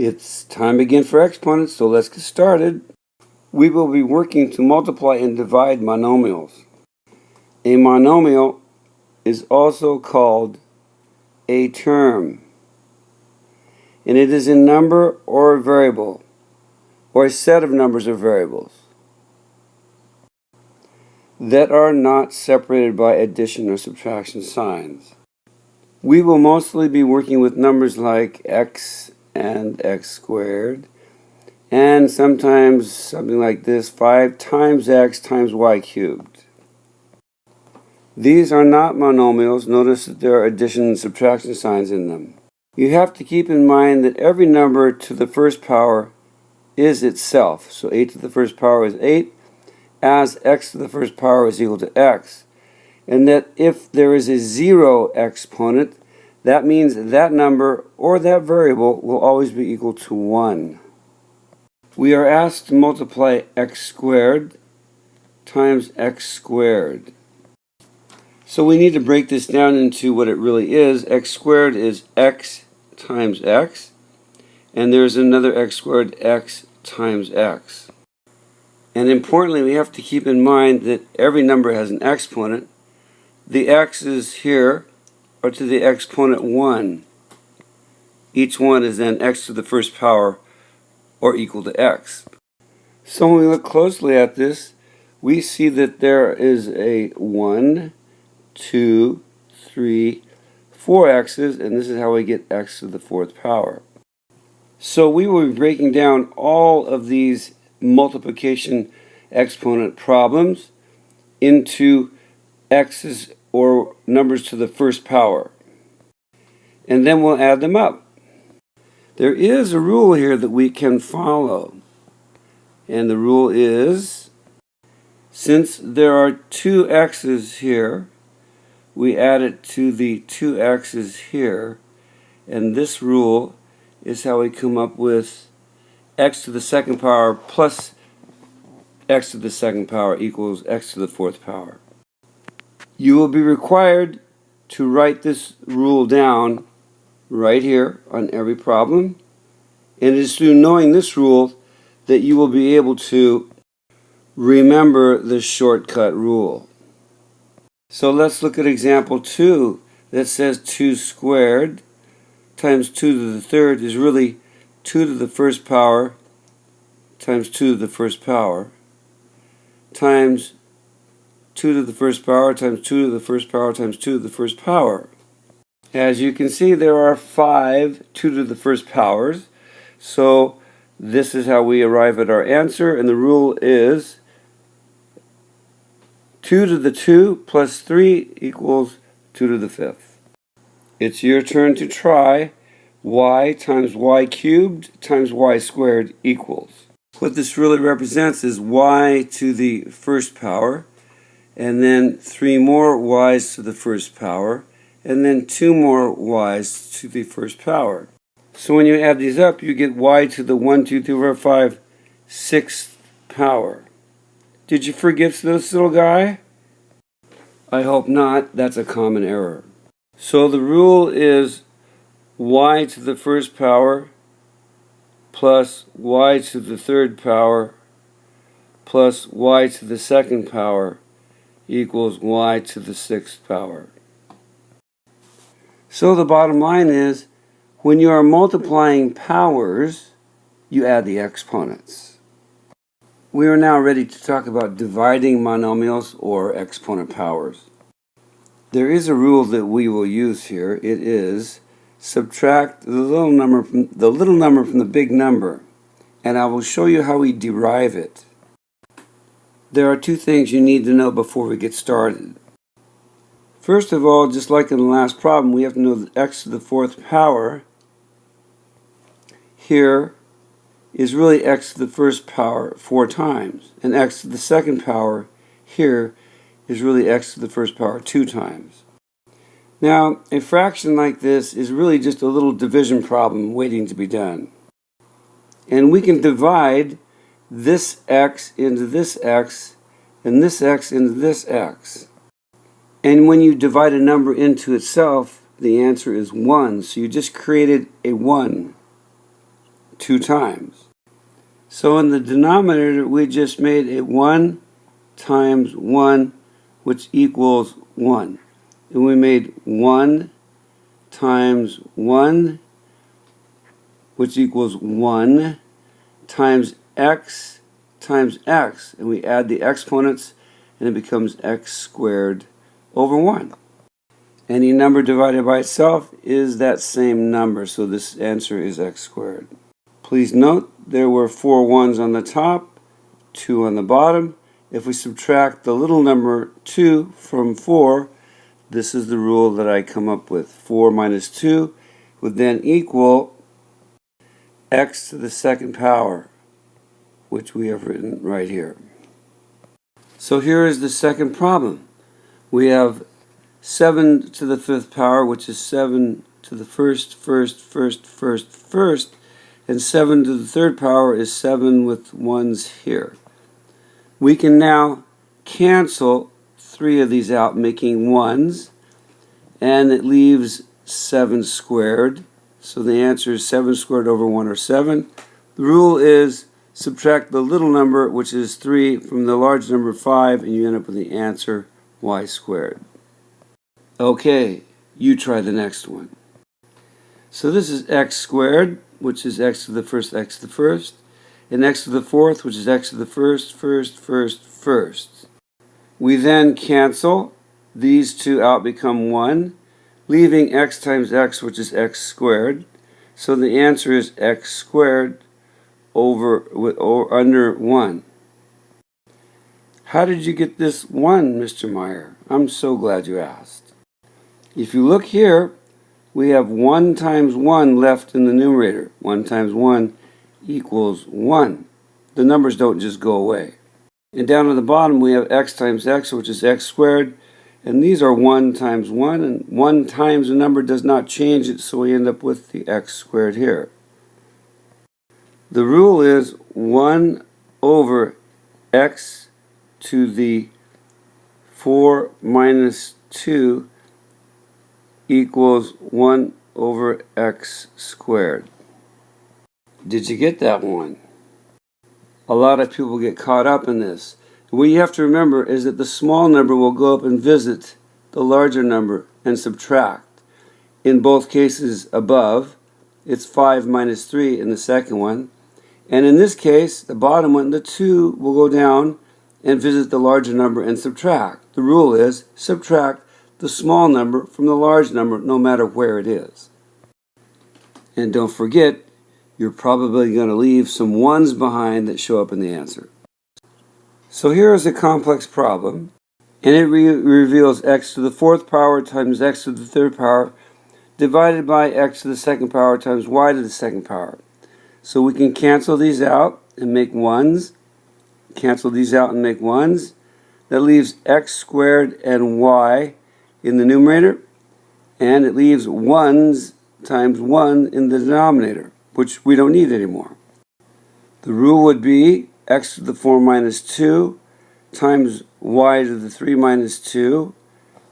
It's time again for exponents, so let's get started. We will be working to multiply and divide monomials. A monomial is also called a term, and it is a number or a variable, or a set of numbers or variables that are not separated by addition or subtraction signs. We will mostly be working with numbers like x and x squared, and sometimes something like this, 5 times x times y cubed. These are not monomials. Notice that there are addition and subtraction signs in them. You have to keep in mind that every number to the first power is itself. So 8 to the first power is 8, as x to the first power is equal to x. And that if there is a zero exponent, that means that number or that variable will always be equal to 1. We are asked to multiply x squared times x squared. So we need to break this down into what it really is. X squared is x times x, and there's another x squared, x times x. And importantly, we have to keep in mind that every number has an exponent. The x's here are to the exponent 1. Each one is then x to the first power, or equal to x. So when we look closely at this, we see that there is a 1, 2, 3, 4 x's, and this is how we get x to the fourth power. So we will be breaking down all of these multiplication exponent problems into x's or numbers to the first power, and then we'll add them up. There is a rule here that we can follow, and the rule is, since there are 2 x's here, we add it to the 2 x's here, and this rule is how we come up with x to the second power plus x to the second power equals x to the fourth power. You will be required to write this rule down right here on every problem, and it is through knowing this rule that you will be able to remember the shortcut rule. So let's look at example 2 that says 2 squared times 2 to the third is really 2 to the first power times 2 to the first power times 2 to the first power times 2 to the first power times 2 to the first power. As you can see, there are 5 2 to the first powers, so this is how we arrive at our answer, and the rule is 2 to the 2 plus 3 equals 2 to the fifth. It's your turn to try. Y times y cubed times y squared equals. What this really represents is y to the first power, and then 3 more y's to the first power, and then 2 more y's to the first power. So when you add these up, you get y to the 1, 2, 3, 4, 5, 6th power. Did you forget this little guy? I hope not. That's a common error. So the rule is y to the first power plus y to the third power plus y to the second power equals y to the sixth power. So the bottom line is, when you are multiplying powers, you add the exponents. We are now ready to talk about dividing monomials or exponent powers. There is a rule that we will use here. It is subtract the little number from the big number, and I will show you how we derive it. There are 2 things you need to know before we get started. First of all, just like in the last problem, we have to know that x to the fourth power here is really x to the first power 4 times, and x to the second power here is really x to the first power 2 times. Now, a fraction like this is really just a little division problem waiting to be done. And we can divide this x into this x, and this x into this x. And when you divide a number into itself, the answer is 1. So you just created a 1 2 times. So in the denominator, we just made a 1 times 1, which equals 1. And we made 1 times 1, which equals 1, times x, and we add the exponents, and it becomes x squared over 1. Any number divided by itself is that same number, so this answer is x squared. Please note there were 4 ones on the top, 2 on the bottom. If we subtract the little number 2 from 4, this is the rule that I come up with. 4 minus 2 would then equal x to the second power, which we have written right here. So here is the second problem. We have 7 to the 5th power, which is 7 to the first, and 7 to the 3rd power is 7 with 1s here. We can now cancel 3 of these out, making 1s, and it leaves 7 squared. So the answer is 7 squared over 1, or 7. The rule is subtract the little number, which is 3, from the large number 5, and you end up with the answer y squared. Okay, you try the next one. So this is x squared, which is x to the first, and x to the 4th, which is x to the first. We then cancel. These two out become 1, leaving x times x, which is x squared. So the answer is x squared under 1. How did you get this 1, Mr. Meyer? I'm so glad you asked. If you look here, we have 1 times 1 left in the numerator. 1 times 1 equals 1. The numbers don't just go away. And down at the bottom, we have x times x, which is x squared. And these are 1 times 1, and 1 times a number does not change it, so we end up with the x squared here. The rule is 1 over x to the 4 minus 2 equals 1 over x squared. Did you get that one? A lot of people get caught up in this. What you have to remember is that the small number will go up and visit the larger number and subtract. In both cases above, it's 5 minus 3 in the second one. And in this case, the bottom one, the 2 will go down and visit the larger number and subtract. The rule is subtract the small number from the large number, no matter where it is. And don't forget, you're probably going to leave some 1s behind that show up in the answer. So here is a complex problem, and it reveals x to the 4th power times x to the 3rd power divided by x to the 2nd power times y to the 2nd power. So we can cancel these out and make 1s. Cancel these out and make 1s. That leaves x squared and y in the numerator, and it leaves 1s times 1 in the denominator, which we don't need anymore. The rule would be x to the 4 minus 2 times y to the 3 minus 2,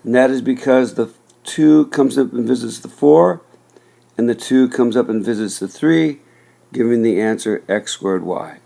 and that is because the 2 comes up and visits the 4, and the 2 comes up and visits the 3, giving the answer x squared y.